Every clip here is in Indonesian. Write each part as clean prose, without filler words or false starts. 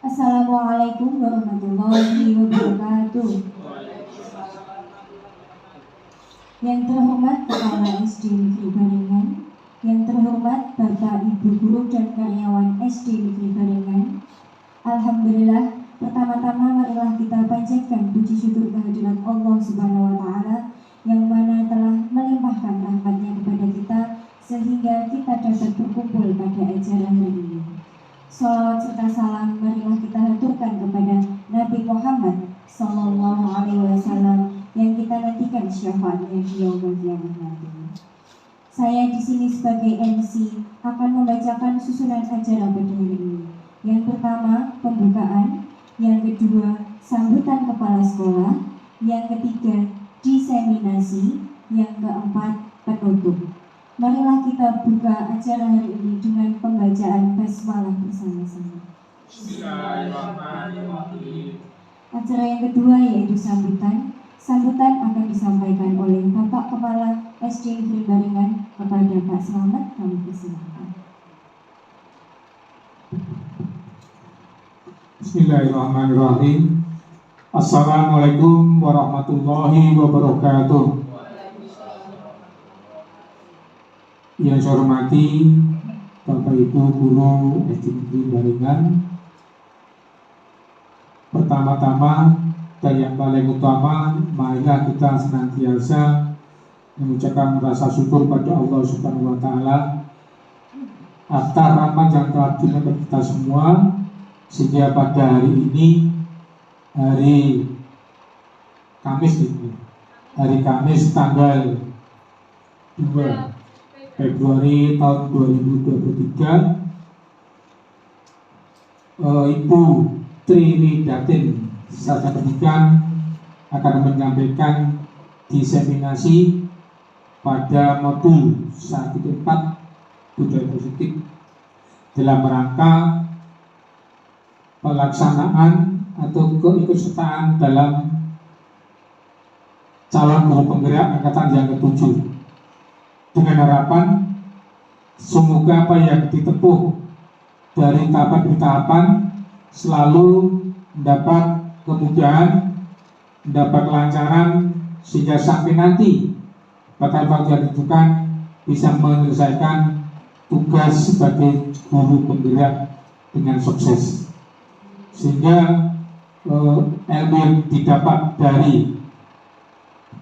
Assalamualaikum warahmatullahi wabarakatuh. Yang terhormat Kepala SD Negeri Barengan, yang terhormat Bapak Ibu Guru dan karyawan SD Negeri Barengan, alhamdulillah, pertama-tama marilah kita panjatkan puji syukur kehadirat Allah Subhanahu wa Ta'ala yang mana telah melimpahkan rahmatnya kepada kita sehingga kita dapat berkumpul pada acara hari ini. Salawat serta salam marilah kita haturkan kepada Nabi Muhammad Sallallahu Alaihi Wasallam yang kita nantikan syafaatnya di yaumul qiyamah nanti. Saya di sini sebagai MC akan membacakan susunan acara pada hari ini. Yang pertama pembukaan, yang kedua sambutan kepala sekolah, yang ketiga diseminasi, yang keempat penutup. Marilah kita buka acara hari ini dengan pembacaan basmalah bersama-sama. Bismillahirrahmanirrahim. Acara yang kedua yaitu sambutan. Sambutan akan disampaikan oleh Bapak Kepala SD Negeri Barengan kepada Pak Slamet. Kami persilakan. Bismillahirrahmanirrahim. Assalamualaikum warahmatullahi wabarakatuh. Yang saya hormati Bapak Ibu Guru SD Negeri Barengan, pertama-tama dan yang paling utama, marilah kita senantiasa mengucapkan rasa syukur pada Allah Subhanahu wa Ta'ala atas rahmat yang telah diberikan kita semua, sehingga pada hari ini, hari Kamis tanggal 2 Februari tahun 2023, Ibu Tri Datin Sarjana Pendidikan akan menyampaikan diseminasi pada modul 1-4 budaya positif dalam rangka pelaksanaan atau keikutsertaan dalam calon guru penggerak angkatan yang ke-7, dengan harapan semoga apa yang ditempuh dari tahapan ke tahapan selalu mendapat kemudahan, mendapat kelancaran, sehingga sampai nanti bakal ditentukan bisa menyelesaikan tugas sebagai guru penggerak dengan sukses, sehingga ilmu yang didapat dari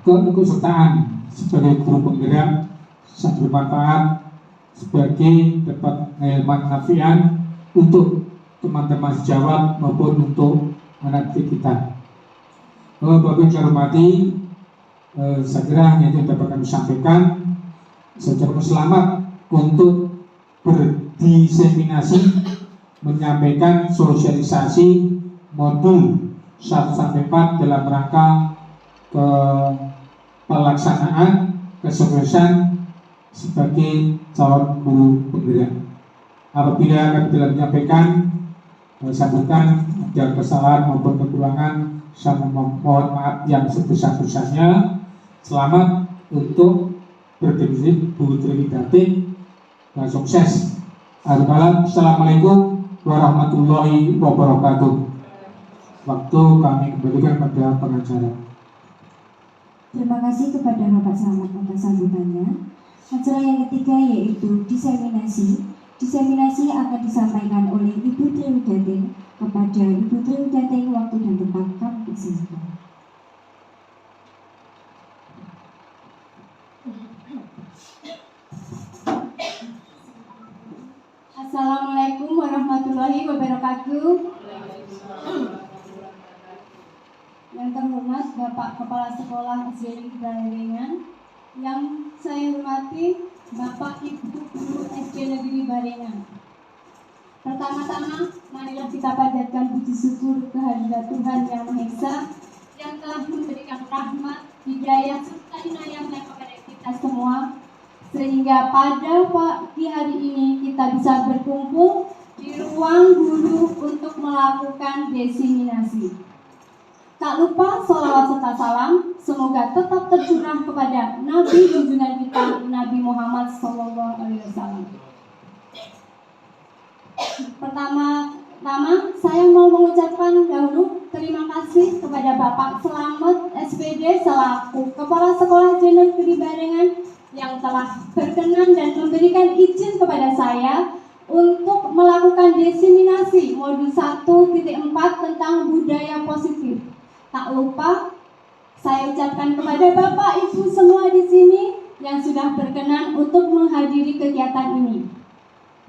keikutsertaan sebagai guru penggerak sangat bermanfaat sebagai dapat ilmu nafian untuk teman-teman sejawat maupun untuk anak kita. Bapak Ibu yang hormati, saya kira hanya itu dapat kami sampaikan. Saya ucapkan selamat untuk berdiseminasi, menyampaikan sosialisasi modul 1-4 dalam rangka pelaksanaan kesuksesan sebagai calon guru penggerak. Apabila kami telah menyampaikan sambutan ada kesalahan maupun kekurangan, saya mohon maaf yang sebesar-besarnya. Selamat untuk berdiri Bu Tri Datin dan sukses. Assalamualaikum warahmatullahi wabarakatuh. Waktu kami kembalikan pada pengacara. Terima kasih kepada Bapak Slamet atas sambutannya. Acara yang ketiga yaitu diseminasi. Diseminasi akan disampaikan oleh Ibu Tri Datin kepada Ibu Tri Datin. Waktu dan tempat kami persilakan. Assalamualaikum warahmatullahi wabarakatuh. Yang terhormat Bapak Kepala Sekolah SD Negeri Barengan, yang saya hormati Bapak Ibu Guru SD Negeri Barengan. Pertama-tama, marilah kita panjatkan puji syukur kehadirat Tuhan Yang Maha Esa yang telah memberikan rahmat, hidayah, serta inayahnya kepada kita semua, sehingga pada pagi hari ini kita bisa berkumpul di ruang guru untuk melakukan diseminasi. Tak lupa salawat serta salam semoga tetap tercurah kepada Nabi junjungan kita Nabi Muhammad SAW. Pertama-tama saya mau mengucapkan dahulu terima kasih kepada Bapak Selamet SPD selaku Kepala Sekolah Negeri Barengan yang telah berkenan dan memberikan izin kepada saya untuk melakukan diseminasi modul 1.4 tentang budaya positif. Tak lupa saya ucapkan kepada Bapak Ibu semua di sini yang sudah berkenan untuk menghadiri kegiatan ini.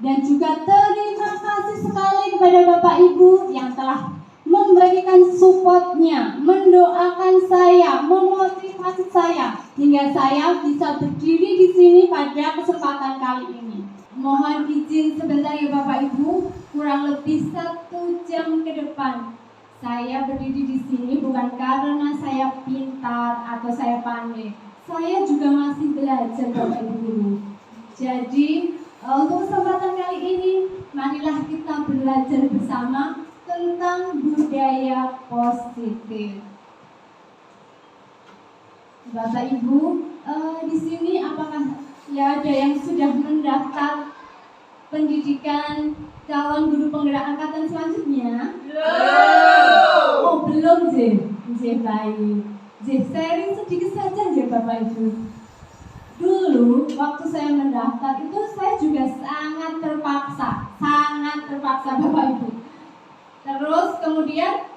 Dan juga terima kasih sekali kepada Bapak Ibu yang telah memberikan supportnya, mendoakan saya, memotivasi saya hingga saya bisa berdiri di sini pada kesempatan kali ini. Mohon izin sebentar ya Bapak Ibu, kurang lebih 1 jam ke depan saya berdiri di sini bukan karena saya pintar atau saya pandai. Saya juga masih belajar Bapak Ibu Guru. Jadi untuk kesempatan kali ini, marilah kita belajar bersama tentang budaya positif. Bapak Ibu, di sini apakah ya ada yang sudah mendaftar pendidikan calon guru penggerak angkatan selanjutnya? Belum. Oh, belum, baik. Sharing sedikit saja Bapak Ibu. Dulu waktu saya mendaftar itu saya juga sangat terpaksa Bapak Ibu. Terus kemudian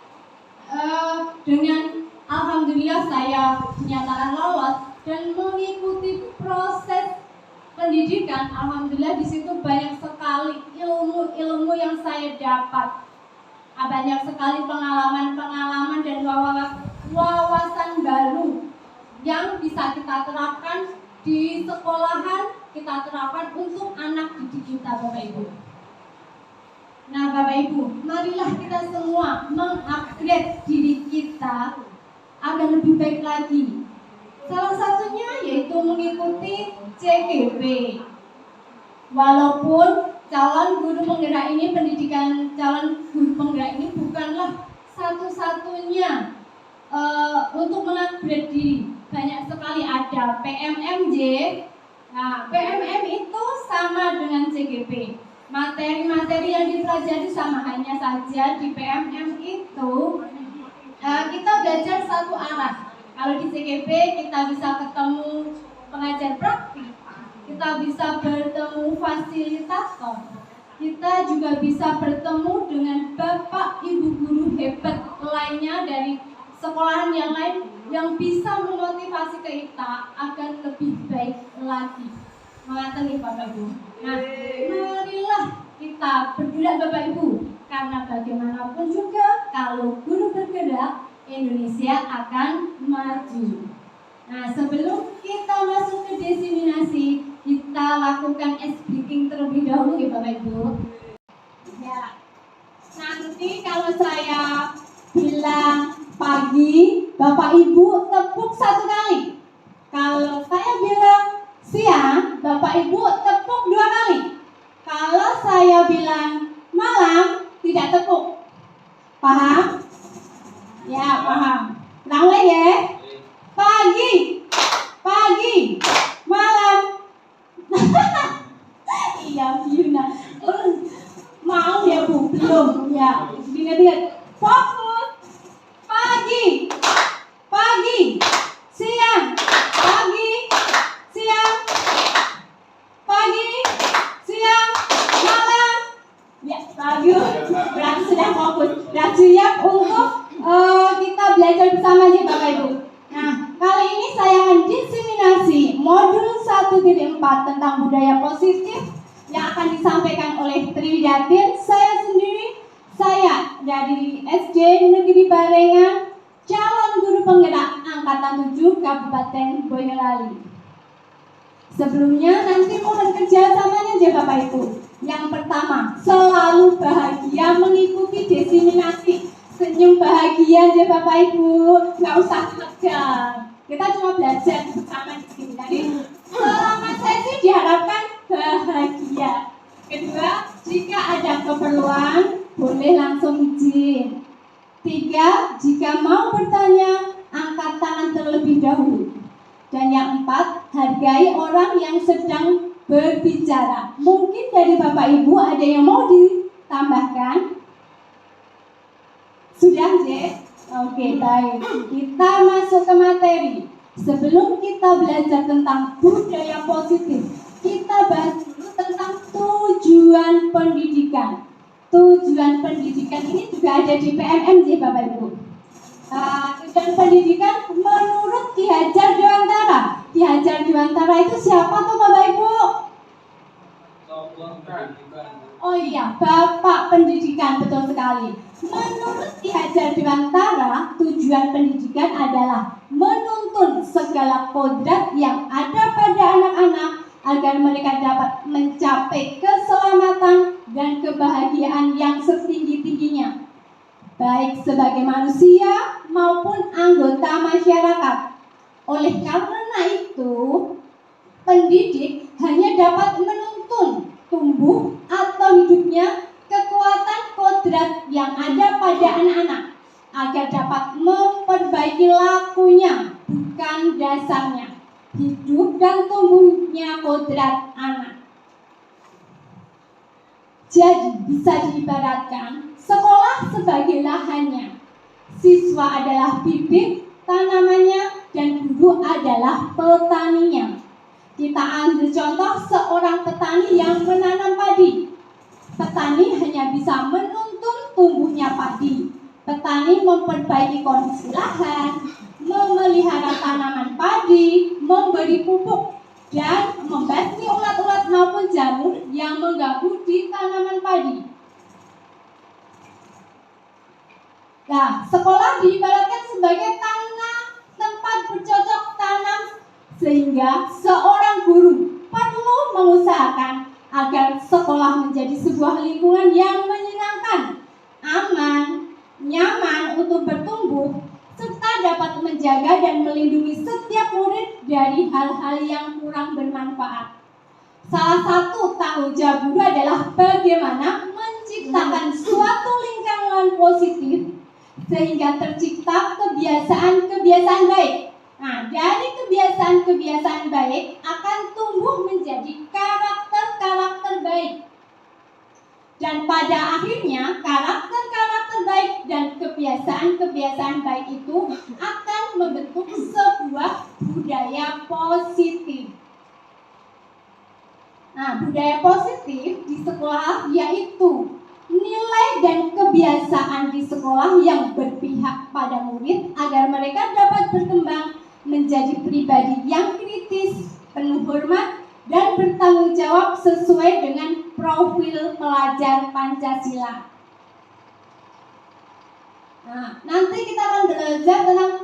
dengan alhamdulillah saya dinyatakan lolos dan mengikuti proses pendidikan. Alhamdulillah di situ banyak sekali ilmu yang saya dapat. Banyak sekali pengalaman dan wawasan baru yang bisa kita terapkan di sekolahan, kita terapkan untuk anak didik kita Bapak Ibu. Nah Bapak Ibu, marilah kita semua mengupgrade diri kita agar lebih baik lagi. Salah satunya yaitu mengikuti CGP. Walaupun calon guru penggerak ini, pendidikan calon guru penggerak ini bukanlah satu-satunya untuk mengupgrade diri. Banyak sekali ada PMMJ. Nah, PMM itu sama dengan CGP. Materi-materi yang dipelajari sama, hanya saja di PMM itu kita belajar satu arah. Kalau di CGP kita bisa ketemu pengajar praktik, kita bisa bertemu fasilitator, kita juga bisa bertemu dengan Bapak Ibu guru hebat lainnya dari sekolahan yang lain yang bisa memotivasi kita agar lebih baik lagi. Mengatasi Bapak Ibu. Nah, marilah kita bergerak Bapak Ibu, karena bagaimanapun juga kalau guru bergerak, Indonesia akan maju. Nah, sebelum kita masuk ke diseminasi, kita lakukan ice breaking terlebih dahulu ya Bapak Ibu. Ya, nanti kalau saya bilang pagi, Bapak Ibu tepuk 1 kali. Kalau saya bilang siang, Bapak Ibu tepuk 2 kali. Kalau saya bilang malam, tidak tepuk. Paham? Ya, paham. Ulang lagi ya. Pagi, malam. Iya, Fiona. Mau ya Bu? Belum. Ya, ingat-ingat. Fokus. Pagi, siang, malam. Ya, bagus. Berarti sudah fokus. Sudah siap untuk kita belajar bersama nih Bapak Ibu. Nah, kali ini saya akan diseminasi modul 1.4 tentang budaya positif yang akan disampaikan oleh Triwidatin. Saya dari SD Negeri Barengan, calon guru penggerak angkatan 7 Kabupaten Boyolali. Sebelumnya nanti mohon kerjasamanya aja Bapak Ibu. Yang pertama, selalu bahagia mengikuti diseminasi. Senyum bahagia aja Bapak Ibu, nggak usah tegang. Kita cuma belajar bersama di sini. Jadi selama sesi diharapkan bahagia. Kedua, jika ada keperluan boleh langsung izin. 3, jika mau bertanya angkat tangan terlebih dahulu. Dan yang 4, hargai orang yang sedang berbicara. Mungkin dari Bapak Ibu ada yang mau ditanya tambahkan? Sudah, J? Oke, baik. Kita masuk ke materi. Sebelum kita belajar tentang budaya positif, kita bahas dulu tentang tujuan pendidikan. Tujuan pendidikan ini juga ada di PMM, Bapak Ibu. Tujuan pendidikan menurut Ki Hajar Dewantara. Ki Hajar Dewantara itu siapa tuh Bapak Ibu? Oh iya, Bapak Pendidikan, betul sekali. Menurut Ki Hajar Dewantara, tujuan pendidikan adalah menuntun segala kodrat yang ada pada anak-anak agar mereka dapat mencapai keselamatan dan kebahagiaan yang setinggi-tingginya, baik sebagai manusia maupun anggota masyarakat. Oleh karena itu, pendidik hanya dapat menuntun tumbuh atau hidupnya kekuatan kodrat yang ada pada anak-anak agar dapat memperbaiki lakunya, bukan dasarnya. Hidup dan tumbuhnya kodrat anak. Jadi bisa diibaratkan sekolah sebagai lahannya, siswa adalah bibit tanamannya, dan guru adalah petaninya. Kita ambil contoh seorang petani yang menanam padi. Petani hanya bisa menuntun tumbuhnya padi. Petani memperbaiki kondisi lahan, memelihara tanaman padi, memberi pupuk, dan membasmi ulat-ulat maupun jamur yang mengganggu di tanaman padi. Nah, sekolah diibaratkan sebagai tanah tempat bercocok tanam, sehingga seorang guru perlu mengusahakan agar sekolah menjadi sebuah lingkungan yang menyenangkan, aman, nyaman untuk bertumbuh, serta dapat menjaga dan melindungi setiap murid dari hal-hal yang kurang bermanfaat. Salah satu tanggung jawab guru adalah bagaimana menciptakan suatu lingkungan positif sehingga tercipta kebiasaan-kebiasaan baik. Nah, dari kebiasaan-kebiasaan baik akan tumbuh menjadi karakter-karakter baik. Dan pada akhirnya karakter-karakter baik dan kebiasaan-kebiasaan baik itu akan membentuk sebuah budaya positif. Nah, budaya positif di sekolah yaitu nilai dan kebiasaan di sekolah yang berpihak pada murid agar mereka dapat berkembang menjadi pribadi yang kritis, penuh hormat, dan bertanggung jawab sesuai dengan profil pelajar Pancasila. Nah, nanti kita akan belajar tentang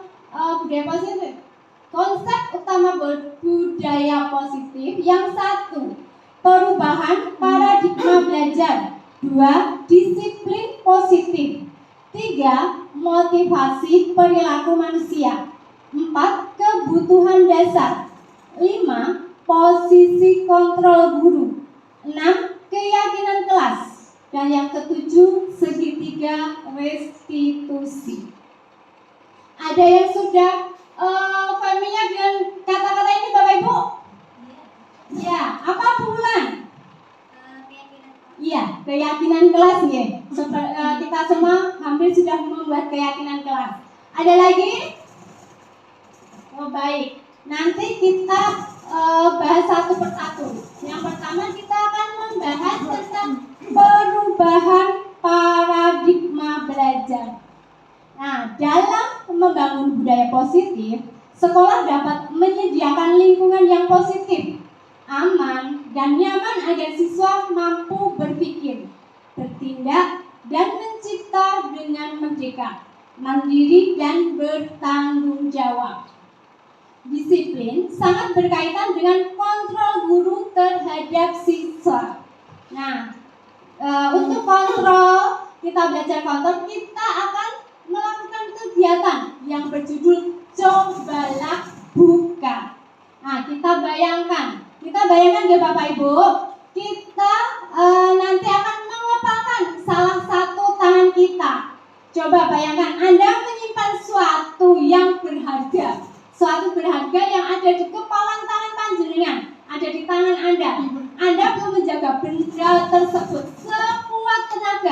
budaya positif. Konsep utama budaya positif yang satu, perubahan paradigma belajar. 2. Disiplin positif. 3. Motivasi perilaku manusia. 4. Kebutuhan dasar. 5. Posisi kontrol guru. 6. Keyakinan kelas. Dan yang ketujuh, segitiga restitusi. Ada yang sudah familiar dengan kata-kata ini Bapak Ibu? Ya, apa bulan? Iya, keyakinan kelas ya. Kita semua hampir sudah membuat keyakinan kelas. Ada lagi? Oh baik. Nanti kita bahas satu persatu. Yang pertama kita akan membahas tentang perubahan paradigma belajar. Nah, dalam membangun budaya positif, sekolah dapat menyediakan lingkungan yang positif, aman, dan nyaman agar siswa mampu berpikir, bertindak, dan mencipta dengan merdeka, mandiri, dan bertanggung jawab. Disiplin sangat berkaitan dengan kontrol guru terhadap siswa. Nah, untuk kontrol, kita belajar kontrol, kita akan melakukan kegiatan yang berjudul Cobalah Buka. Nah, kita bayangkan ya Bapak Ibu, kita nanti akan mengepalkan salah satu tangan kita. Coba bayangkan Anda menyimpan suatu yang berharga, yang ada di kepalan tangan panjenengan, ada di tangan Anda. Anda perlu menjaga benda tersebut sekuat tenaga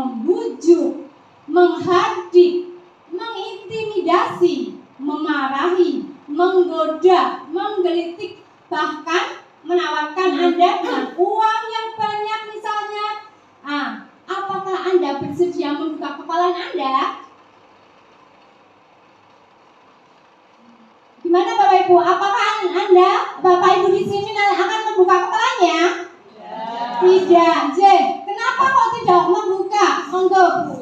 membujuk, menghardik, mengintimidasi, memarahi, menggoda, menggelitik, bahkan menawarkan Anda dengan uang yang banyak misalnya. Apakah Anda bersedia membuka kepala Anda? Gimana Bapak Ibu? Apakah Anda, Bapak Ibu di sini akan membuka kepalanya? Tidak. J. Kenapa kok tidak membuka? Monggo Bu.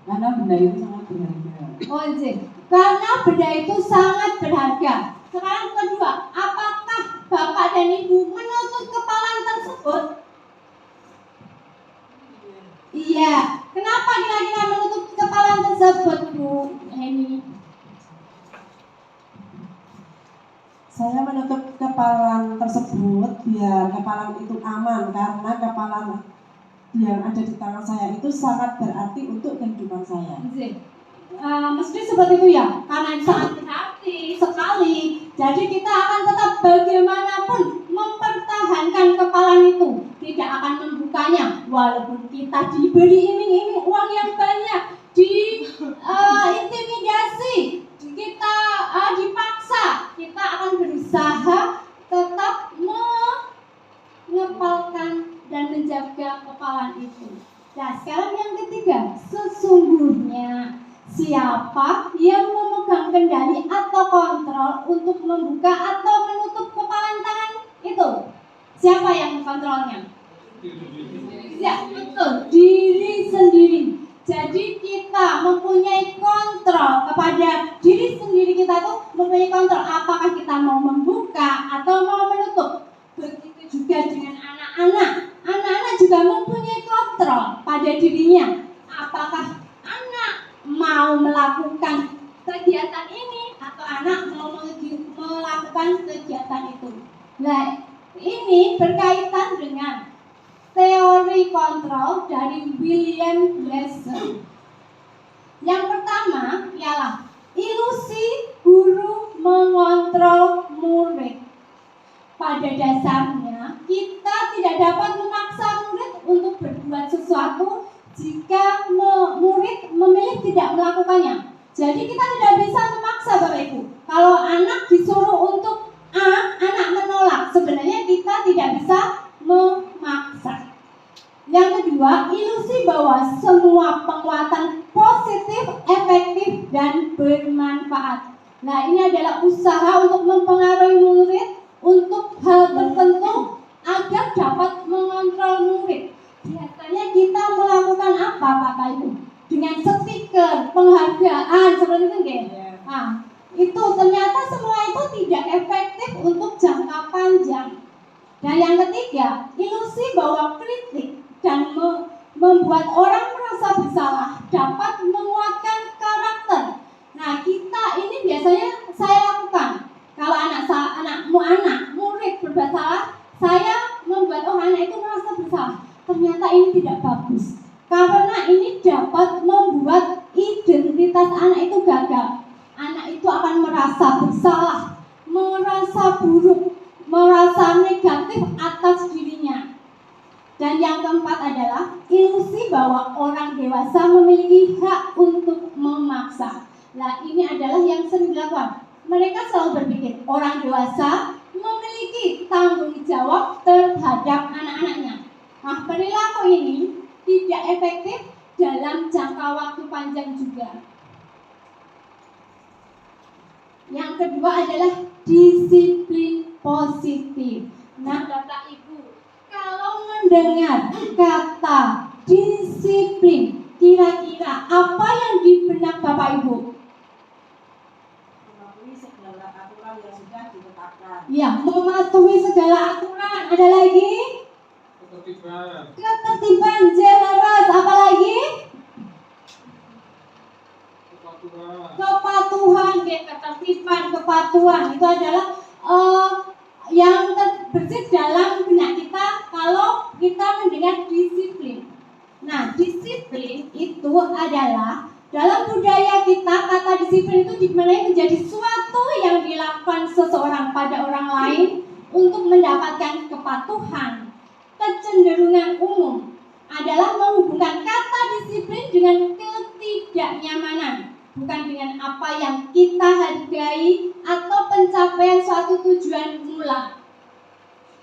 Karena benda itu sangat berharga. Oh, J. Karena benda itu sangat berharga. Sekarang kedua, apakah Bapak dan Ibu menutup kepala tersebut? Iya. Kenapa kira-kira menutup kepala tersebut, Bu Heni? Saya menutup kepalan tersebut biar kepalan itu aman, karena kepalan yang ada di tangan saya itu sangat berarti untuk kehidupan saya. Mesti seperti itu ya, karena itu sangat berarti sekali. Jadi kita akan tetap bagaimanapun mempertahankan kepalan itu, tidak akan membukanya, walaupun kita diberi iming-iming uang yang banyak, intimidasi, kita dipaksa, kita akan berusaha tetap mengepalkan dan menjaga kepalan itu. Nah, sekarang yang ketiga, sesungguhnya siapa yang memegang kendali atau kontrol untuk membuka atau menutup kepalan tangan itu? Siapa yang mengontrolnya? Ya, betul, diri sendiri. Jadi kita mempunyai kontrol kepada diri sendiri, kita tuh mempunyai kontrol apakah kita mau membuka atau mau menutup. Begitu juga dengan anak-anak. Anak-anak juga mempunyai kontrol pada dirinya. Apakah anak mau melakukan kegiatan ini atau anak mau melakukan kegiatan itu. Nah, ini berkaitan dengan teori kontrol dari William Glasser. Yang pertama ialah ilusi guru mengontrol murid. Pada dasarnya, kita tidak dapat memaksa murid untuk berbuat sesuatu jika murid memilih tidak melakukannya. Jadi kita tidak bisa memaksa Bapak Ibu. Kalau anak disuruh untuk A, anak menolak. Sebenarnya kita tidak bisa memaksa. Yang kedua, ilusi bahwa semua penguatan positif, efektif, dan bermanfaat. Nah, ini adalah usaha untuk mempengaruhi murid untuk hal tertentu agar dapat mengontrol murid. Biasanya kita melakukan apa Bapak Ibu? Dengan stiker, penghargaan, seperti itu kan? Nah, itu ternyata semua itu tidak efektif untuk jangka panjang. Dan yang ketiga, ilusi bahwa kritik dan membuat orang merasa bersalah dapat menguatkan karakter. Nah, kita ini biasanya saya lakukan. Kalau murid berbuat salah, saya membuat anak itu merasa bersalah. Ternyata ini tidak bagus, karena ini dapat membuat identitas anak itu gagal. Anak itu akan merasa bersalah, merasa buruk, merasa negatif atas dirinya. Dan yang keempat adalah ilusi bahwa orang dewasa memiliki hak untuk memaksa. Nah, ini adalah yang sering dilakukan. Mereka selalu berpikir orang dewasa memiliki tanggung jawab terhadap anak-anaknya. Nah, perilaku ini tidak efektif dalam jangka waktu panjang juga. Yang kedua adalah disiplin positif. Nah, Bapak Ibu, kalau mendengar kata disiplin, kira-kira apa yang di benak Bapak Ibu? Mematuhi segala aturan yang sudah ditetapkan. Ya, mematuhi segala aturan. Ada lagi? Ketertiban jelas. Apa lagi? Kepatuhan, ketertiban, kepatuhan itu adalah yang terbesit dalam benak kita kalau kita mendengar disiplin. Nah, disiplin itu adalah Dalam budaya kita, kata disiplin itu dimaknai menjadi suatu yang dilakukan seseorang pada orang lain untuk mendapatkan kepatuhan. Kecenderungan umum adalah menghubungkan kata disiplin dengan ketidaknyamanan, bukan dengan apa yang kita hargai atau pencapaian suatu tujuan mula.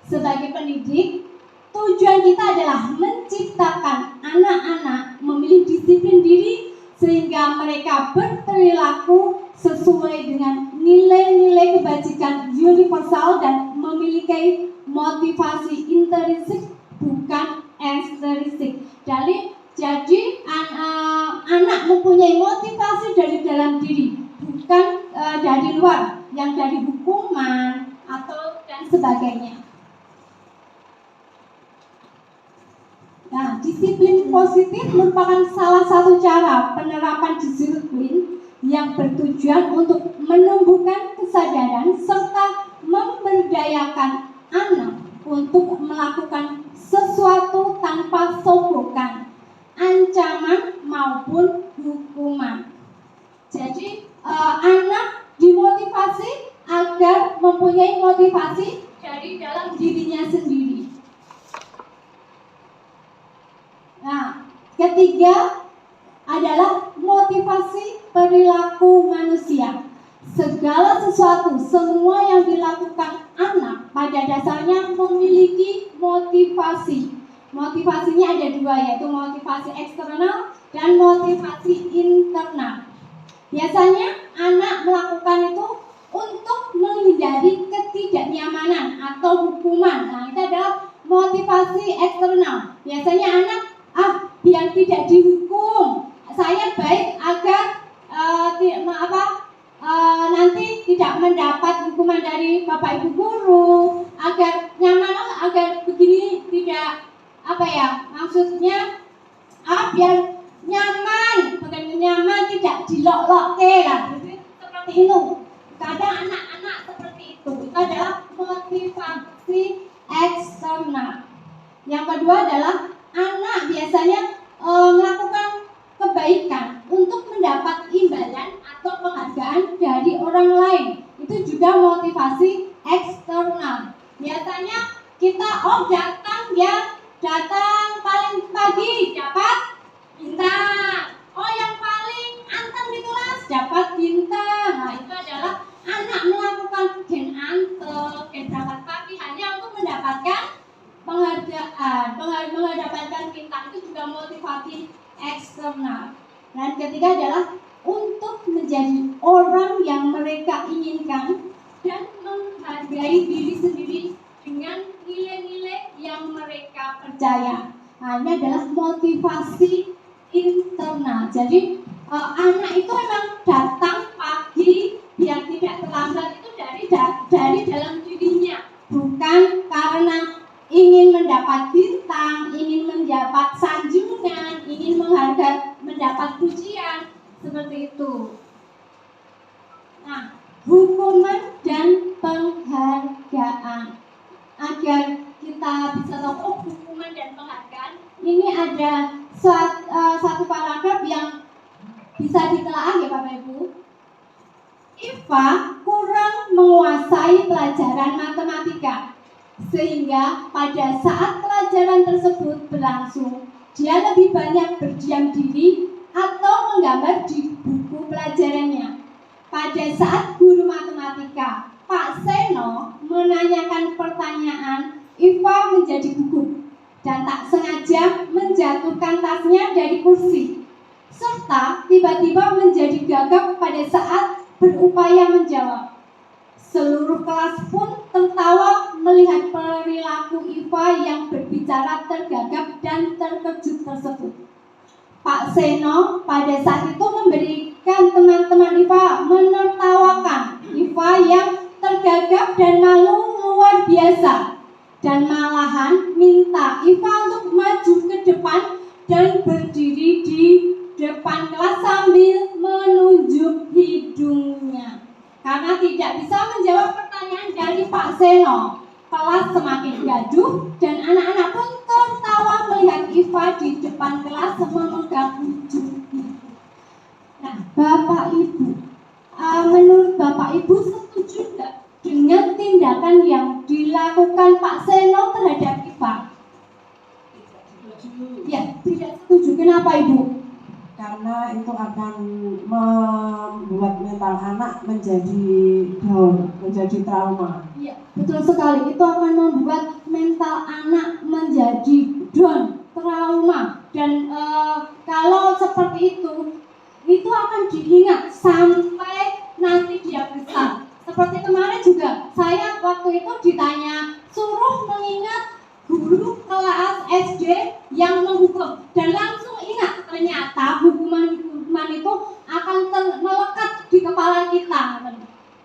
Sebagai pendidik, tujuan kita adalah menciptakan anak-anak memilih disiplin diri sehingga mereka berperilaku sesuai dengan nilai-nilai kebajikan universal dan memiliki motivasi intrinsik bukan ekstrinsik. Jadi anak mempunyai motivasi dari dalam diri, bukan dari luar, yang dari hukuman atau dan sebagainya. Nah, disiplin positif merupakan salah satu cara penerapan disiplin yang bertujuan untuk menumbuhkan kesadaran serta memberdayakan anak untuk melakukan sesuatu tanpa sogokan, ancaman maupun hukuman. Jadi anak dimotivasi agar mempunyai motivasi dari dalam dirinya sendiri. Nah, ketiga adalah motivasi perilaku manusia. Segala sesuatu, semua yang dilakukan anak pada dasarnya memiliki motivasi. Motivasinya ada dua, yaitu motivasi eksternal dan motivasi internal. Biasanya anak melakukan itu untuk menghindari ketidaknyamanan atau hukuman. Nah, itu adalah motivasi eksternal. Biasanya anak biar tidak dihukum, saya baik agar nanti tidak mendapat hukuman dari bapak ibu guru, agar nyaman, agar begini tidak maksudnya biar nyaman, bukan nyaman tidak dilok-lokke lah, seperti itu. Kadang anak-anak seperti itu adalah motivasi eksternal. Yang kedua adalah anak biasanya melakukan kebaikan untuk mendapat imbalan atau penghargaan dari orang lain. Itu juga motivasi eksternal. Biasanya kita datang paling pagi dapat bintang. Yang paling anteng di kelas dapat bintang. Nah, itu adalah anak melakukan gen anteng, gen berangkat pagi hanya untuk mendapatkan penghargaan, mendapatkan bintang. Itu juga motivasi eksternal. Dan ketiga adalah untuk menjadi orang yang mereka inginkan dan menghargai diri sendiri dengan nilai-nilai yang mereka percaya. Nah, ini adalah motivasi internal. Jadi anak itu memang datang pagi biar tidak terlambat, itu dari dalam dirinya, bukan karena ingin mendapat bintang, ingin mendapat sanjungan, ingin mendapat pujian, seperti itu. Nah, hukuman dan penghargaan. Agar kita bisa tahu hukuman dan penghargaan, ini ada satu paragraf yang bisa ditelaah ya Bapak Ibu. Iva kurang menguasai pelajaran matematika, sehingga pada saat pelajaran tersebut berlangsung, dia lebih banyak berdiam diri atau menggambar di buku pelajarannya. Pada saat guru matematika, Pak Seno, menanyakan pertanyaan, Iva menjadi gugup dan tak sengaja menjatuhkan tasnya dari kursi, serta tiba-tiba menjadi gagap pada saat berupaya menjawab. Seluruh kelas pun tertawa melihat perilaku Iva yang berbicara tergagap dan terkejut tersebut. Pak Seno pada saat itu memberikan teman-teman Iva menertawakan Iva yang tergagap dan malu luar biasa, dan malahan minta Iva untuk maju ke depan dan berdiri di depan kelas sambil menunjuk hidungnya. Karena tidak bisa menjawab pertanyaan dari Pak Seno, kelas semakin gaduh dan anak-anak pun tertawa melihat Iva di depan kelas memegang ujung hidung. Nah, Bapak Ibu, menurut Bapak Ibu setuju nggak dengan tindakan yang dilakukan Pak Seno terhadap IPA? Ya, tidak setuju. Kenapa Ibu? Karena itu akan membuat mental anak menjadi down, menjadi trauma. Iya, betul sekali. Itu akan membuat mental anak menjadi down, trauma. Dan kalau seperti itu akan diingat sampai nanti dia besar. Seperti kemarin juga, saya waktu itu ditanya, suruh mengingat guru kelas SD yang menghukum. Dan langsung ingat, ternyata hukuman itu akan melekat di kepala kita.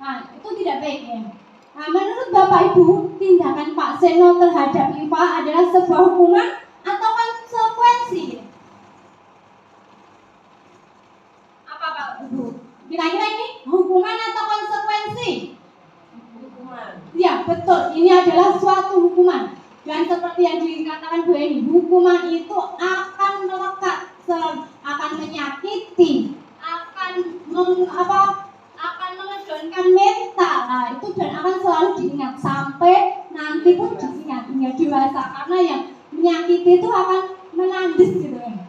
Nah, itu tidak baik ya. Nah, menurut Bapak Ibu, tindakan Pak Seno terhadap IPA adalah sebuah hukuman atau konsekuensi? Apa Pak Ibu? Kira-kira ini hukuman atau konsekuensi? Hukuman. Ya, betul. Ini adalah suatu hukuman. Dan seperti yang dikatakan Bu Eni, hukuman itu akan melekat, akan menyakiti, akan mengedonkan mental. Nah, itu dan akan selalu diingat sampai nanti pun diingat hingga dewasa, karena yang menyakiti itu akan menandis gitu ya.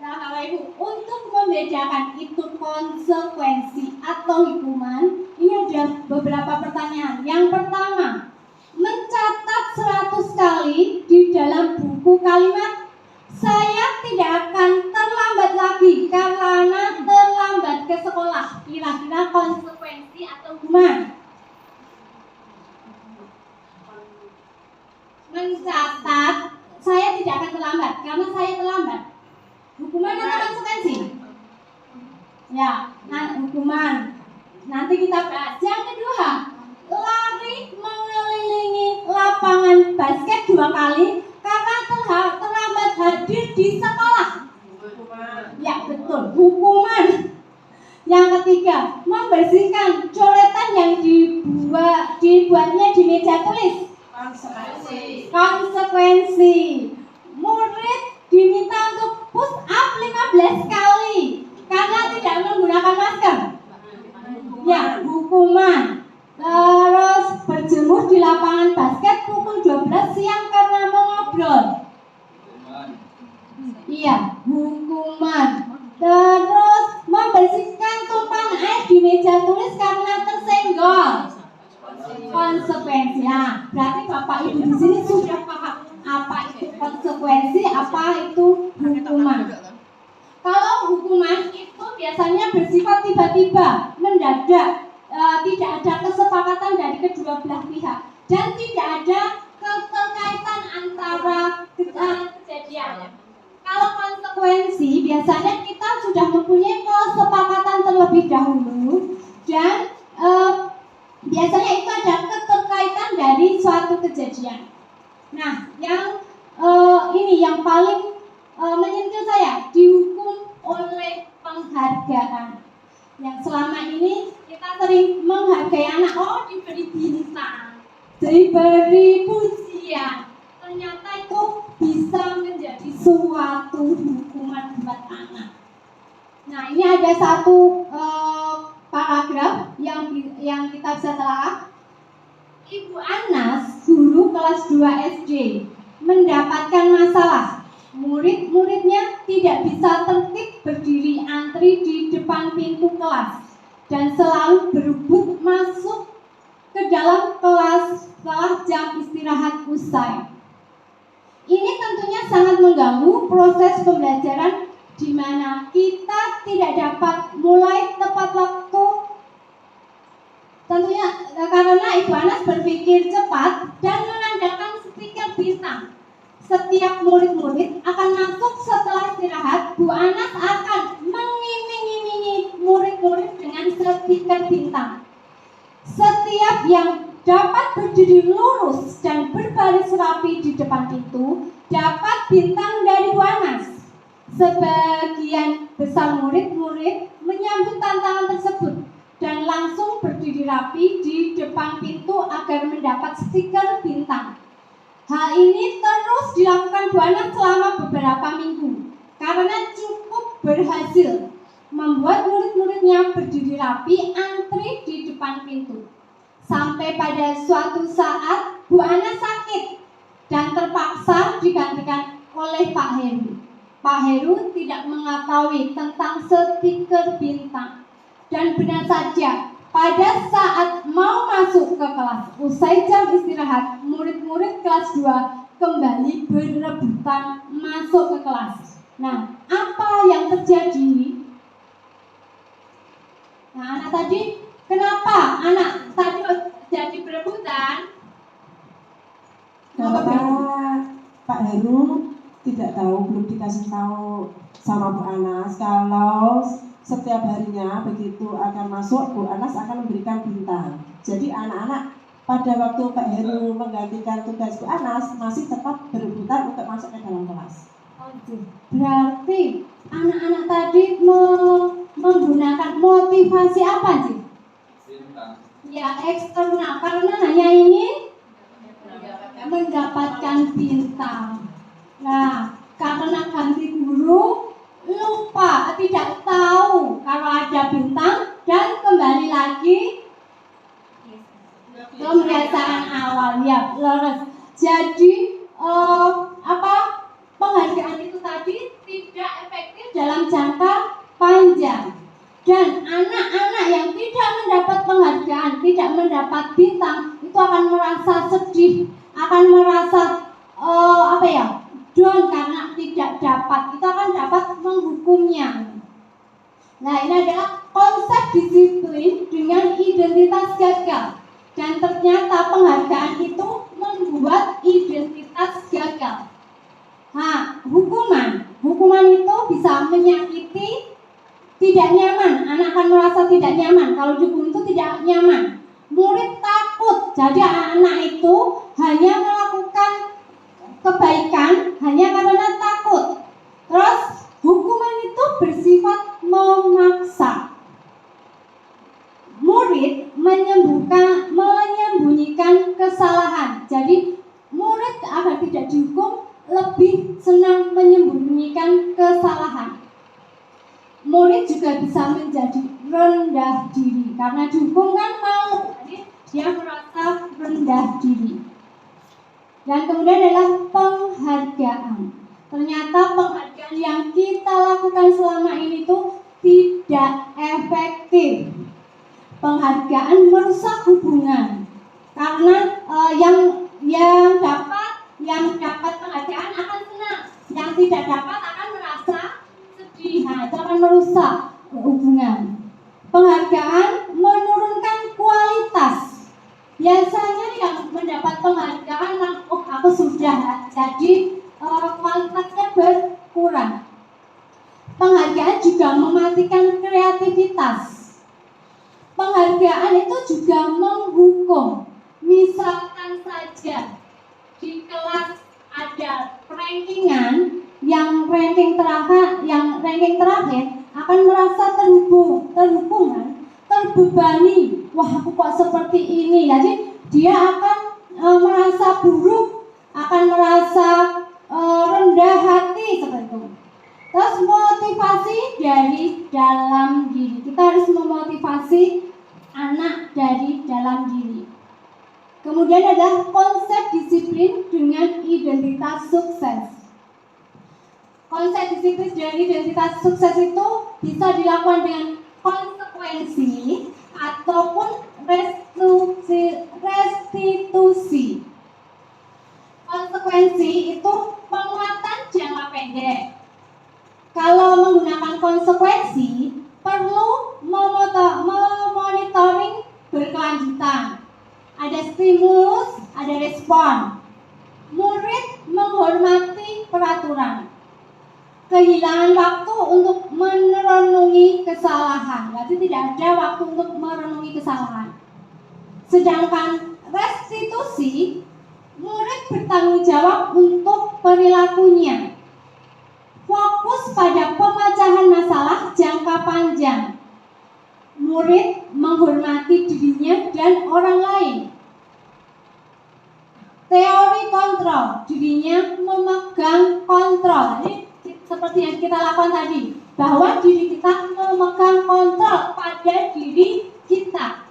Nah, Bapak Ibu, untuk membedakan itu konsekuensi atau hukuman, ini ada beberapa pertanyaan. Yang pertama, mencatat 100 kali di dalam buku kalimat saya tidak akan terlambat lagi karena terlambat ke sekolah. Kira-kira konsekuensi atau hukuman? Mencatat saya tidak akan terlambat karena saya terlambat. Hukuman atau konsekuensi? Ya, nah hukuman. Nanti kita bahas. Yang kedua, lari mengelilingi lapangan basket 2 kali karena terlambat hadir di sekolah. Ya, betul. Hukuman. Yang ketiga, membersihkan coretan yang dibuatnya di meja tulis. Konsekuensi. Murid diminta untuk push up 15 kali karena tidak menggunakan masker. Ya, hukuman. Terus berjemur di lapangan basket pukul 12 siang karena mengobrol. Iya, hukuman. Terus membersihkan tumpahan air di meja tulis karena tersenggol. Konsekuensi. Nah, berarti Bapak Ibu di sini sudah paham apa itu konsekuensi, apa itu hukuman. Kalau hukuman itu biasanya bersifat tiba-tiba, mendadak, tidak ada kesepakatan dari kedua belah pihak dan tidak ada keterkaitan antara kejadian. Kalau konsekuensi biasanya kita sudah mempunyai kesepakatan terlebih dahulu dan biasanya itu ada keterkaitan dari suatu kejadian. Nah, yang ini yang paling menyentuh saya, dihukum oleh penghargaan. Yang selama ini kita sering menghargai anak, oh diberi bintang, diberi pujian. Ternyata itu bisa menjadi suatu hukuman buat anak. Nah, ini ada satu paragraf yang kita bisa telah. Ibu Anas, guru kelas 2 SD, mendapatkan masalah. Murid-muridnya tidak bisa tertib berdiri antri di depan pintu kelas dan selalu berebut masuk ke dalam kelas setelah jam istirahat usai. Ini tentunya sangat mengganggu proses pembelajaran di mana kita tidak dapat mulai tepat waktu. Tentunya karena Ibu Anas berpikir cepat dan menandakan stiker bintang. Setiap murid-murid akan masuk setelah istirahat. Bu Anas akan mengiming-imingi murid-murid dengan stiker bintang. Setiap yang dapat berdiri lurus dan berbaris rapi di depan pintu dapat bintang dari Bu Anas. Sebagian besar murid-murid menyambut tantangan tersebut dan langsung berdiri rapi di depan pintu agar mendapat stiker bintang. Hal ini terus dilakukan Bu Anas selama beberapa minggu. karena cukup berhasil membuat murid-muridnya berdiri rapi antri di depan pintu. Sampai pada suatu saat Bu Ana sakit dan terpaksa digantikan oleh Pak Heru. Pak Heru tidak mengetahui tentang stiker bintang. Dan benar saja, pada saat mau masuk ke kelas, usai jam istirahat, murid-murid kelas 2 kembali berebutan masuk ke kelas. Nah, apa yang terjadi? Nah, anak tadi, kenapa anak tadi jadi berebutan? Karena Pak Heru tidak tahu, belum dikasih tahu sama Bu Anas kalau setiap harinya begitu akan masuk, Bu Anas akan memberikan bintang. Jadi anak-anak pada waktu Pak Heru menggantikan tugas Bu Anas masih tetap berebutan untuk masuk ke dalam kelas. Berarti anak-anak tadi menggunakan motivasi apa sih? Ya, eksternal, karena hanya ingin mendapatkan bintang. Nah, karena ganti guru, lupa, tidak tahu kalau ada bintang dan kembali lagi ke kebiasaan awal. Ya, lurus. Jadi penghargaan itu tadi tidak efektif dalam jangka panjang. Dan anak-anak yang tidak mendapat penghargaan, tidak mendapat bintang, itu akan merasa sedih, akan merasa down karena tidak dapat. Itu akan dapat menghukumnya. Nah, ini adalah konsep disiplin dengan identitas gagal. Dan ternyata penghargaan itu membuat identitas gagal. Nah, hukuman itu bisa menyakiti, tidak nyaman. Anak akan merasa tidak nyaman kalau dihukum itu tidak nyaman. Murid takut, jadi anak itu hanya melakukan kebaikan hanya karena takut. Terus hukuman itu bersifat memaksa. Murid menyembunyikan kesalahan. Jadi murid agar tidak dihukum lebih senang menyembunyikan kesalahan. Murid juga bisa menjadi rendah diri karena dihukum kan mau, jadi dia merasa rendah diri. Dan kemudian adalah penghargaan. Ternyata penghargaan yang kita lakukan selama ini tuh tidak efektif. Penghargaan merusak hubungan karena yang dapat penghargaan akan senang, yang tidak dapat akan merasa sedih. Nah, itu akan merusak hubungan. Penghargaan menurunkan kualitas. Biasanya yang mendapat penghargaan, aku sudah, jadi kualitasnya berkurang. Penghargaan juga mematikan kreativitas. Penghargaan itu juga menghukum. Misalkan saja di kelas ada rankingan, yang ranking terakhir akan merasa terhubungan, terbebani. Wah, aku kok seperti ini. Jadi dia akan merasa buruk, akan merasa rendah hati seperti itu. Terus motivasi dari dalam diri. Kita harus memotivasi anak dari dalam diri. Kemudian ada konsep disiplin dengan identitas sukses. Konsep disiplin dengan identitas sukses itu bisa dilakukan dengan konsekuensi ataupun restitusi. Konsekuensi itu penguatan jangka pendek. Kalau menggunakan konsekuensi, perlu memonitoring berkelanjutan. Ada stimulus, ada respon. Murid menghormati peraturan. Kehilangan waktu untuk merenungi kesalahan. Berarti tidak ada waktu untuk merenungi kesalahan. Sedangkan restitusi, murid bertanggung jawab untuk perilakunya. Fokus pada pemecahan masalah jangka panjang. Murid menghormati dirinya dan orang lain. Teori kontrol, dirinya memegang kontrol. Jadi seperti yang kita lakukan tadi, bahwa diri kita memegang kontrol pada diri kita.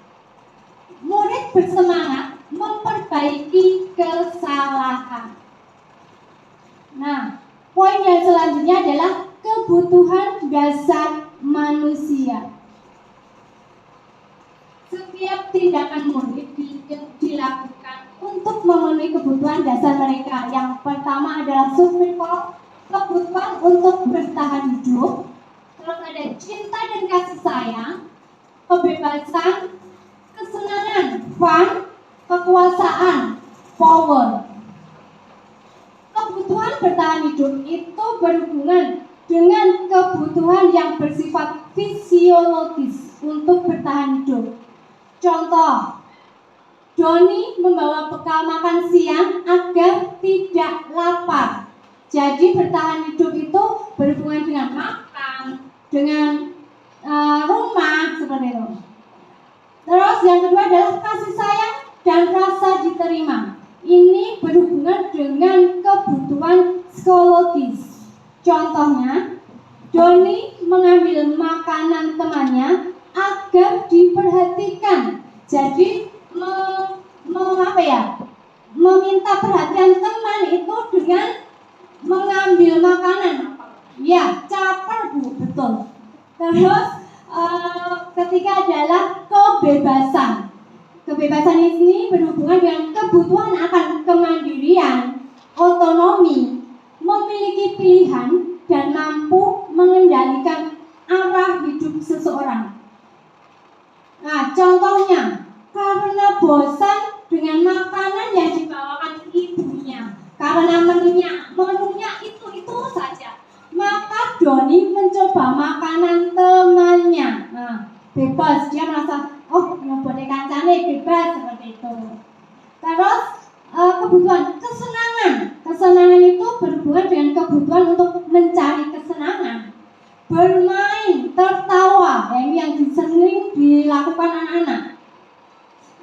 Murid bersemangat memperbaiki kesalahan. Nah, poin yang selanjutnya adalah kebutuhan dasar manusia. Setiap tindakan murid dilakukan untuk memenuhi kebutuhan dasar mereka. Yang pertama adalah survival, kebutuhan untuk bertahan hidup. Terus ada cinta dan kasih sayang, kebebasan, kesenangan, fun, kekuasaan, power. Kebutuhan bertahan hidup itu berhubungan dengan kebutuhan yang bersifat fisiologis untuk bertahan hidup. Contoh, Doni membawa bekal makan siang agar tidak lapar. Jadi bertahan hidup itu berhubungan dengan makan, dengan rumah, seperti itu. Terus yang kedua adalah kasih sayang dan rasa diterima. Ini berhubungan dengan kebutuhan psikologis. Contohnya, Doni mengambil makanan temannya agar diperhatikan. Jadi meminta perhatian teman itu dengan mengambil makanan. Ya, caper Bu, betul. Terus ketiga adalah kebebasan. Kebebasan ini berhubungan dengan kebutuhan akan kemandirian, otonomi, memiliki pilihan, dan mampu mengendalikan arah hidup seseorang. Nah, contohnya, karena bosan dengan makanan yang dibawakan ibunya, karena menunya itu saja, maka Doni mencoba makanan temannya. Nah, bebas, dia merasa, oh, nyobain kancane bebas, seperti itu. Terus kebutuhan kesenangan itu berhubungan dengan kebutuhan untuk mencari kesenangan, bermain, tertawa. Ini yang sering dilakukan anak-anak.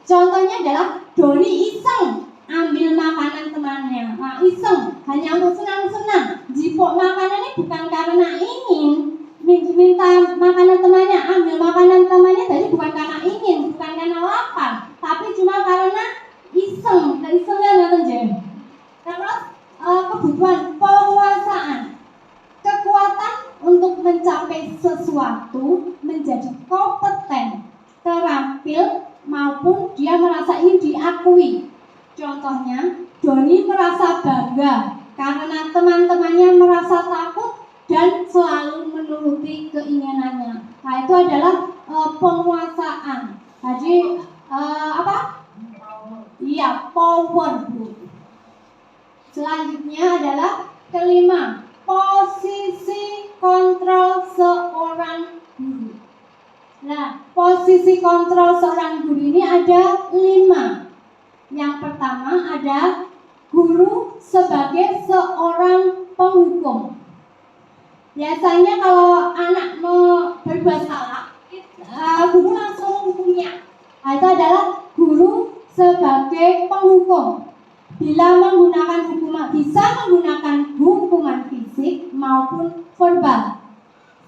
Contohnya adalah Doni iseng ambil makanan temannya. Nah, iseng hanya untuk senang-senang. Jipok makanannya bukan karena ingin minta makanan temannya, ambil makanan temannya tadi bukan karena ingin, bukan karena lapar, tapi cuma karena iseng, keisengan aja. Terus kebutuhan penguasaan, kekuatan untuk mencapai sesuatu, menjadi kompeten, terampil, maupun dia merasa ingin diakui. Contohnya, Doni merasa bangga karena teman-temannya merasa takut dan selalu menuruti keinginannya. Nah, itu adalah penguasaan. Jadi Iya, power, Bu. Selanjutnya adalah kelima, posisi kontrol seorang guru. Nah, posisi kontrol seorang guru ini ada 5. Yang pertama ada guru sebagai seorang penghukum. Biasanya kalau anak mau berbuat salah, guru langsung hukumnya. Nah, itu adalah guru sebagai penghukum. Bila bisa menggunakan hukuman fisik maupun verbal.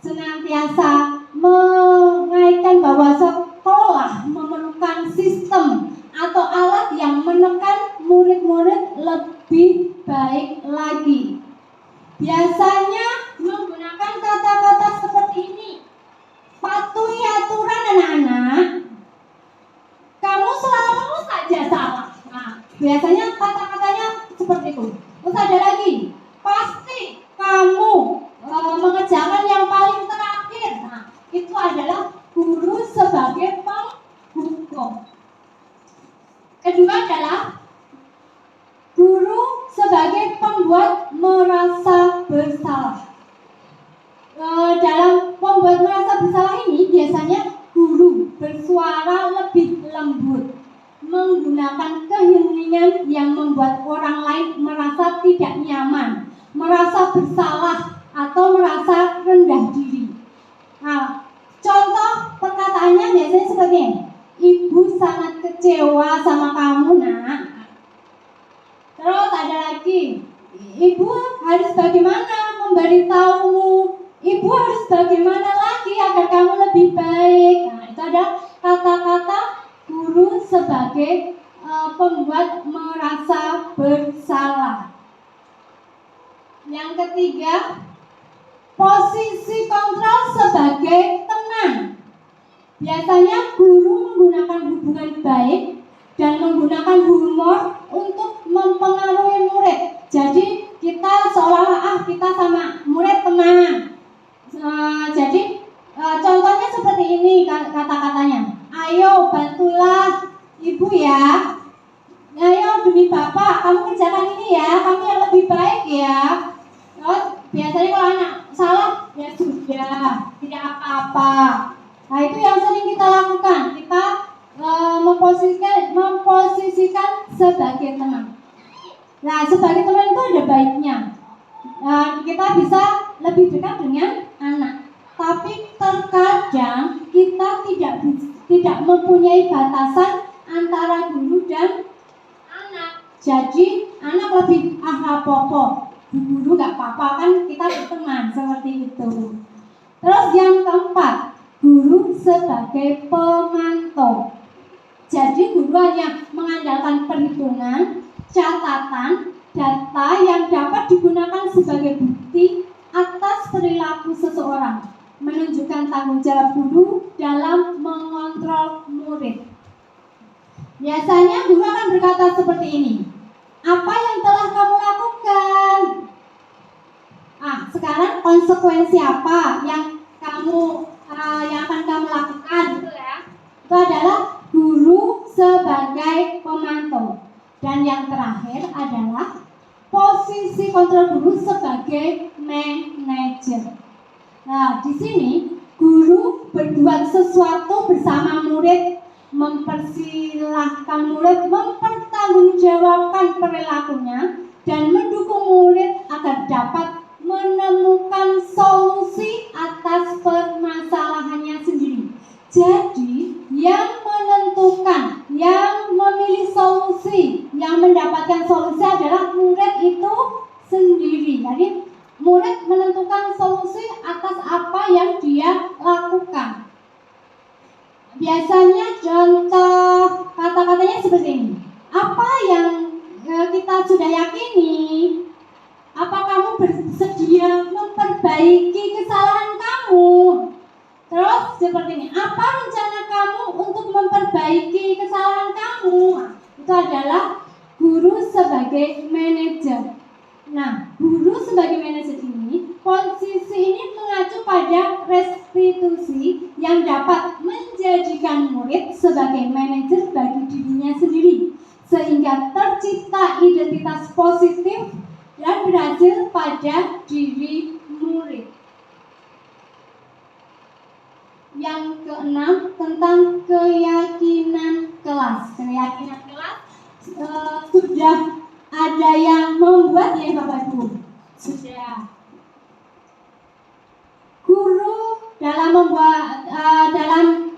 Senantiasa mengaitkan bahwa sekolah memerlukan sistem atau alat yang menekan murid-murid lebih baik lagi. Biasanya menggunakan kata-kata seperti ini. Patuhi aturan anak-anak. Kamu selalu saja salah. Nah, biasanya kata-katanya seperti itu. Terus ada lagi. Pasti kamu mengerjakan yang paling terakhir. Nah, itu adalah guru sebagai penghukum. Kedua adalah guru sebagai pembuat merasa bersalah. Dalam membuat merasa bersalah ini biasanya guru bersuara lebih lembut, menggunakan keheningan yang membuat orang lain merasa tidak nyaman, merasa bersalah atau merasa rendah diri. Nah, contoh perkataannya biasanya seperti ini. Ibu sangat kecewa sama kamu, Nak. Terus ada lagi, ibu harus bagaimana memberitahumu, ibu harus bagaimana lagi agar kamu lebih baik. Nah, itu ada kata-kata guru sebagai pembuat merasa bersalah. Yang ketiga, posisi kontrol sebagai teman. Biasanya guru menggunakan hubungan baik dan menggunakan humor untuk mempengaruhi murid. Jadi kita seolah-olah kita sama murid teman. Jadi contohnya seperti ini kata-katanya. Ayo bantulah ibu ya. Ayo demi bapak kamu kerjakan ini ya. Kamu yang lebih baik ya. Biasanya kalau anak salah ya sudah, tidak apa-apa. Nah itu yang sering kita lakukan. Kita memposisikan sebagai teman. Nah sebagai teman itu ada baiknya. Kita bisa lebih dekat dengan anak. Tapi terkadang kita tidak mempunyai batasan antara guru dan anak. Jadi anak lebih popo. Guru gak apa-apa kan kita berteman seperti itu. Terus yang keempat, guru sebagai pemantau. Jadi guru hanya mengandalkan perhitungan, catatan, data yang dapat digunakan sebagai bukti atas perilaku seseorang, menunjukkan tanggung jawab guru dalam mengontrol murid. Biasanya guru akan berkata seperti ini, apa yang telah kamu lakukan? Sekarang konsekuensi apa yang akan kamu lakukan gitu ya? Itu adalah guru sebagai pemantau. Dan yang terakhir adalah posisi kontrol guru sebagai manajer. Nah, di sini guru berbuat sesuatu bersama murid, mempersilahkan murid mempertanggungjawabkan perilakunya dan mendukung murid agar dapat menemukan solusi atas permasalahannya sendiri. Jadi, yang menentukan, yang memilih solusi, yang mendapatkan solusi adalah murid itu sendiri. Jadi, murid menentukan solusi atas apa yang dia lakukan. Biasanya contoh kata-katanya seperti ini. Apa yang kita sudah yakini? Apa kamu bersedia memperbaiki kesalahan kamu? Terus seperti ini. Apa rencana kamu untuk memperbaiki kesalahan kamu? Itu adalah guru sebagai manajer. Nah, guru sebagai manajer ini, posisi ini mengacu pada restitusi yang dapat menjadikan murid sebagai manajer bagi dirinya sendiri, sehingga tercipta identitas positif dan berhasil pada diri murid. Yang keenam, tentang keyakinan kelas. Keyakinan kelas sudah ada yang membuat ya Bapak Ibu? Sudah. Guru dalam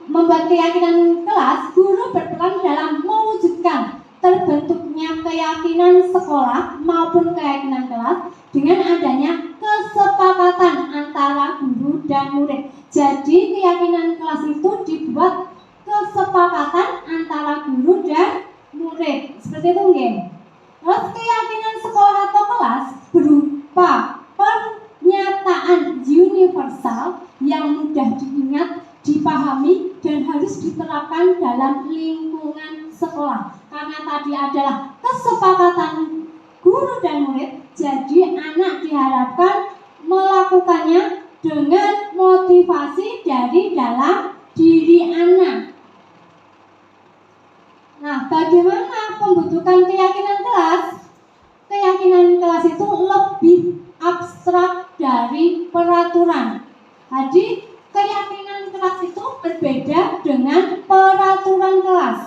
membuat keyakinan kelas, guru berperan dalam mewujudkan terbentuknya keyakinan sekolah maupun keyakinan kelas dengan adanya kesepakatan antara guru dan murid. Jadi keyakinan kelas itu dibuat kesepakatan antara guru dan murid. Seperti itu nggih. Terus keyakinan sekolah atau kelas berupa pernyataan universal yang mudah diingat, dipahami, dan harus diterapkan dalam lingkungan sekolah. Karena tadi adalah kesepakatan guru dan murid, jadi anak diharapkan melakukannya dengan motivasi dari dalam diri anak. Nah, bagaimana pembentukan keyakinan kelas? Keyakinan kelas itu lebih abstrak dari peraturan. Jadi, keyakinan kelas itu berbeda dengan peraturan kelas.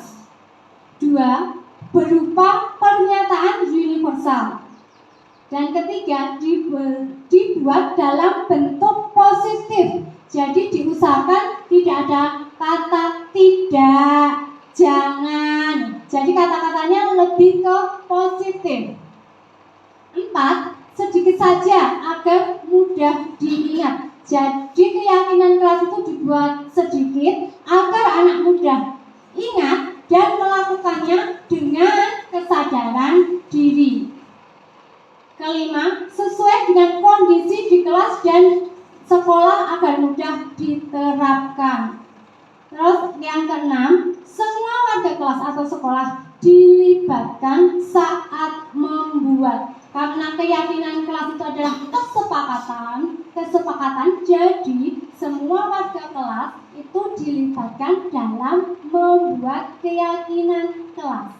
2. Berupa pernyataan universal. Dan ketiga, dibuat dalam bentuk positif. Jadi diusahakan tidak ada kata tidak, jangan. Jadi kata-katanya lebih ke positif. 4. Sedikit saja agar mudah mudah diingat. Jadi keyakinan kelas itu dibuat sedikit agar anak mudah ingat dan melakukannya dengan kesadaran diri. Kelima, sesuai dengan kondisi di kelas dan sekolah agar mudah diterapkan. Terus yang keenam, semua warga kelas atau sekolah dilibatkan saat membuat. Karena keyakinan kelas itu adalah kesepakatan, jadi semua warga kelas itu dilibatkan dalam membuat keyakinan kelas.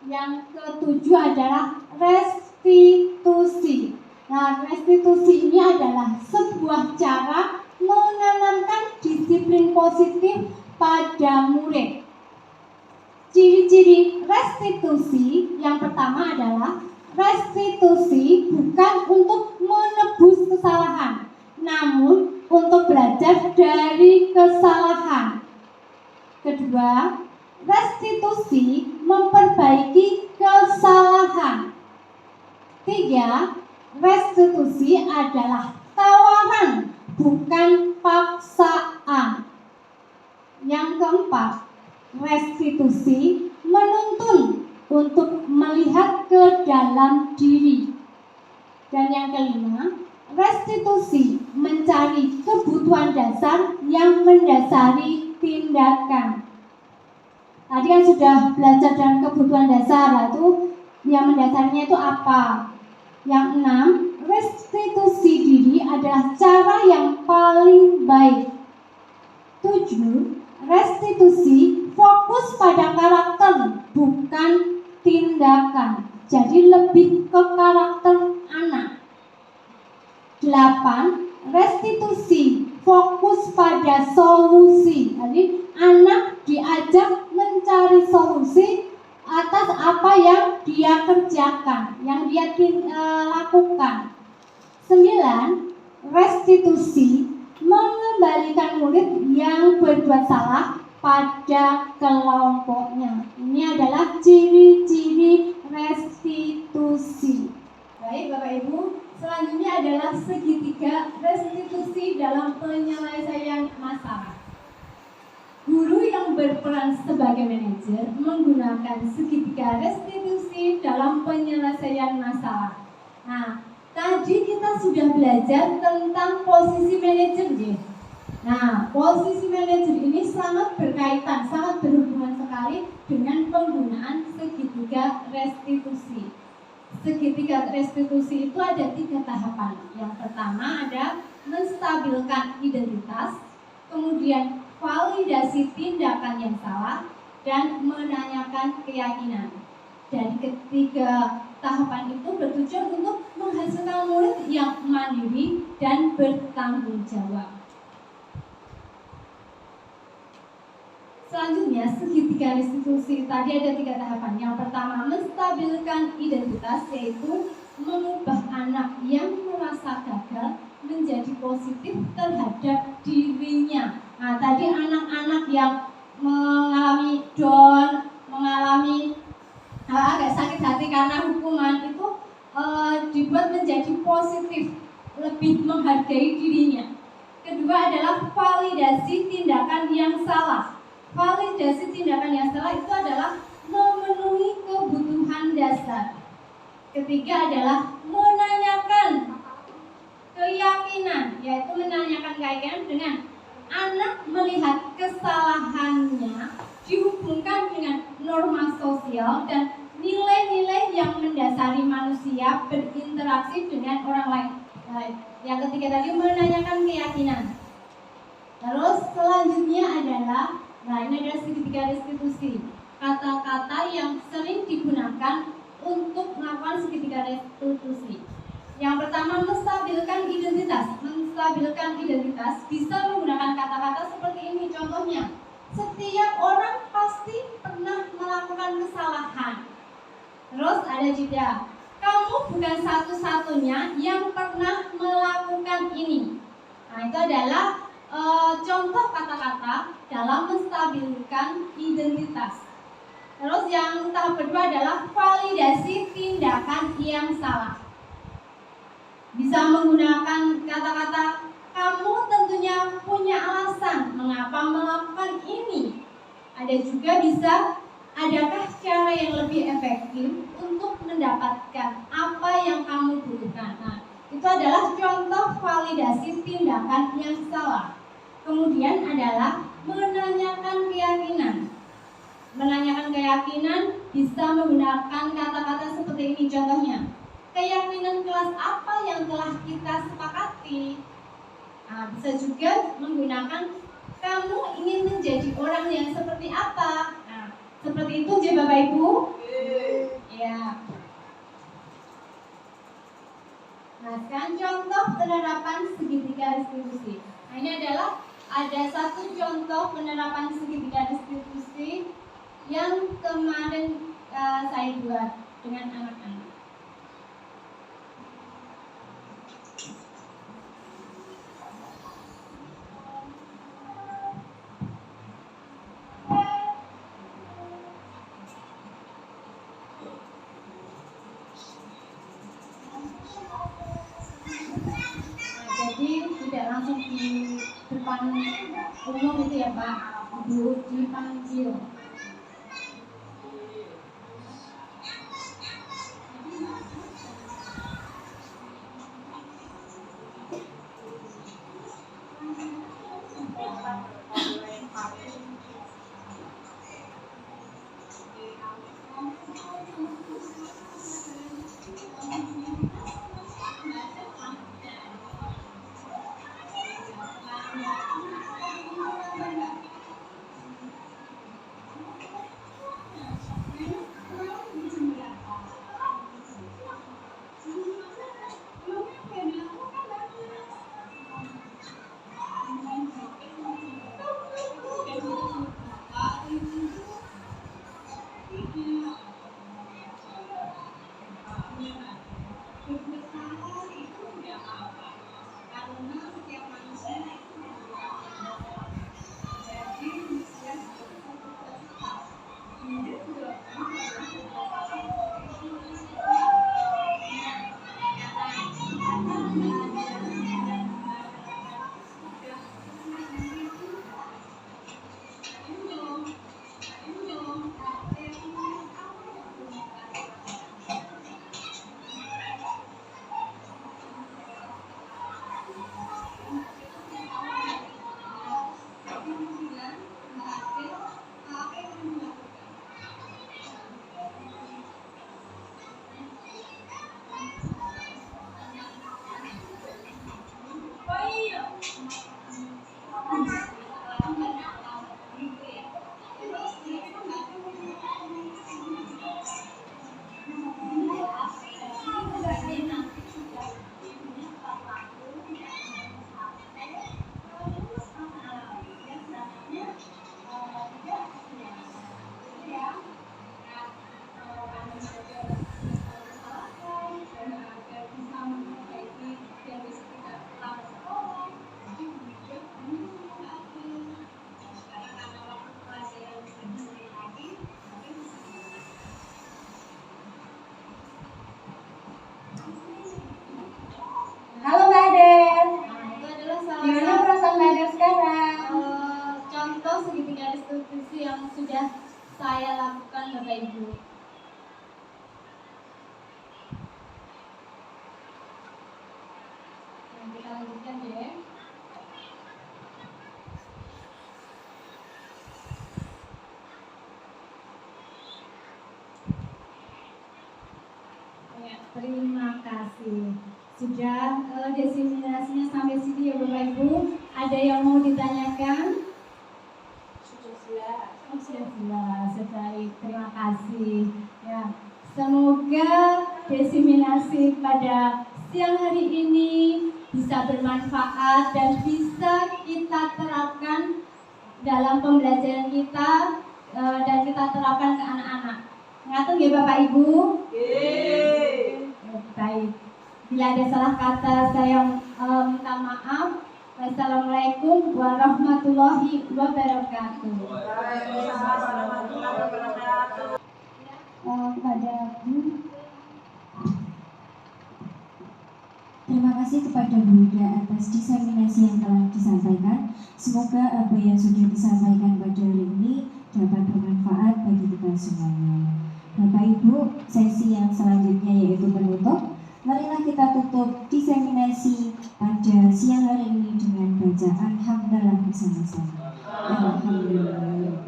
Yang ketujuh adalah restitusi. Nah, restitusi ini adalah sebuah cara menanamkan disiplin positif pada murid. Ciri-ciri restitusi yang pertama adalah restitusi bukan untuk menebus kesalahan, namun untuk belajar dari kesalahan. Kedua, restitusi memperbaiki kesalahan. Tiga, restitusi adalah tawaran, bukan paksaan. Yang keempat, restitusi menuntun untuk melihat ke dalam diri. Dan yang kelima, restitusi mencari kebutuhan dasar yang mendasari tindakan. Tadi kan sudah belajar dalam kebutuhan dasar, lalu yang mendasarinya itu apa? Yang enam, restitusi diri adalah cara yang paling baik. 7. Restitusi fokus pada karakter, bukan tindakan. Jadi lebih ke karakter anak. 8. Restitusi fokus pada solusi. Jadi anak diajak mencari solusi atas apa yang dia kerjakan, yang dia lakukan. 9. Restitusi mengembalikan murid yang berbuat salah pada kelompoknya. Ini adalah ciri-ciri restitusi. Baik Bapak Ibu, selanjutnya adalah segitiga restitusi dalam penyelesaian masalah. Guru yang berperan sebagai manajer menggunakan segitiga restitusi dalam penyelesaian masalah. Nah, tadi kita sudah belajar tentang posisi manajer, ya. Nah, posisi manajer ini sangat berkaitan, sangat berhubungan sekali dengan penggunaan segitiga restitusi. Segitiga restitusi itu ada 3 tahapan. Yang pertama ada menstabilkan identitas, kemudian validasi tindakan yang salah, dan menanyakan keyakinan. Dari ketiga tahapan itu bertujuan untuk menghasilkan murid yang mandiri dan bertanggung jawab. Selanjutnya, segitiga restitusi tadi ada 3 tahapan. Yang pertama, menstabilkan identitas, yaitu mengubah anak yang merasa gagal menjadi positif terhadap dirinya. Nah, tadi anak-anak yang mengalami down, mengalami agak sakit hati karena hukuman itu dibuat menjadi positif, lebih menghargai dirinya. Kedua adalah validasi tindakan yang salah. Validasi tindakan yang salah itu adalah memenuhi kebutuhan dasar. Ketiga adalah menanyakan keyakinan, yaitu menanyakan keyakinan dengan anak melihat kesalahannya dihubungkan dengan norma sosial dan nilai-nilai yang mendasari manusia berinteraksi dengan orang lain. Nah, yang ketiga tadi menanyakan keyakinan. Terus selanjutnya adalah, ini adalah segitiga restitusi. Kata-kata yang sering digunakan untuk melakukan segitiga restitusi. Yang pertama, menstabilkan identitas. Menstabilkan identitas bisa menggunakan kata-kata seperti ini. Contohnya, setiap orang pasti pernah melakukan kesalahan. Terus ada jeda. Kamu bukan satu-satunya yang pernah melakukan ini. Nah, itu adalah contoh kata-kata dalam menstabilkan identitas. Terus yang tahap kedua adalah validasi tindakan yang salah. bisa menggunakan kata-kata kamu tentunya punya alasan mengapa melakukan ini. Ada juga bisa, adakah cara yang lebih efektif untuk mendapatkan apa yang kamu butuhkan. Nah, itu adalah contoh validasi tindakan yang salah. Kemudian adalah menanyakan keyakinan. Menanyakan keyakinan bisa menggunakan kata-kata seperti ini contohnya. Keyakinan kelas apa yang telah kita sepakati? Nah, bisa juga menggunakan kamu ingin menjadi orang yang seperti apa? Nah, seperti itu aja Bapak Ibu. Ya. Nah, sekarang contoh penerapan segitiga distribusi. Nah, ini adalah ada satu contoh penerapan segitiga distribusi yang kemarin saya buat dengan anak-anak. Jadi tidak langsung di depan umum itu ya Pak, dipanggil. Halo Mbak Ades, Nah, itu adalah salah gimana satu perasaan Mbak Ades sekarang? contoh segitiga distribusi yang sudah saya lakukan Bapak Ibu. Nah, kita lanjutkan ya. Ya, terima kasih. Sudah diseminasinya sampai sini ya Bapak Ibu. Ada yang mau ditanyakan? Sudah jelas. Baik, terima kasih. Ya, semoga diseminasi pada siang hari ini bisa bermanfaat dan bisa kita terapkan dalam pembelajaran kita dan kita terapkan ke anak-anak. Ngatur ya Bapak Ibu? Baik. Bila ada salah kata saya minta maaf. Wassalamualaikum warahmatullahi wabarakatuh. Pada Bu. Terima kasih kepada Bunda atas diseminasi yang telah disampaikan. Semoga apa yang sudah disampaikan pada hari ini dapat bermanfaat bagi kita semuanya. Bapak Ibu, sesi yang selanjutnya yaitu penutup. Marilah kita tutup diseminasi pada siang hari ini dengan bacaan hamdalah bersama-sama. Alhamdulillah.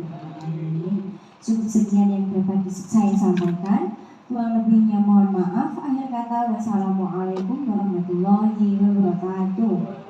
Cukup sekian yang dapat saya sampaikan. Kurang lebihnya mohon maaf. Akhir kata, wassalamualaikum warahmatullahi wabarakatuh.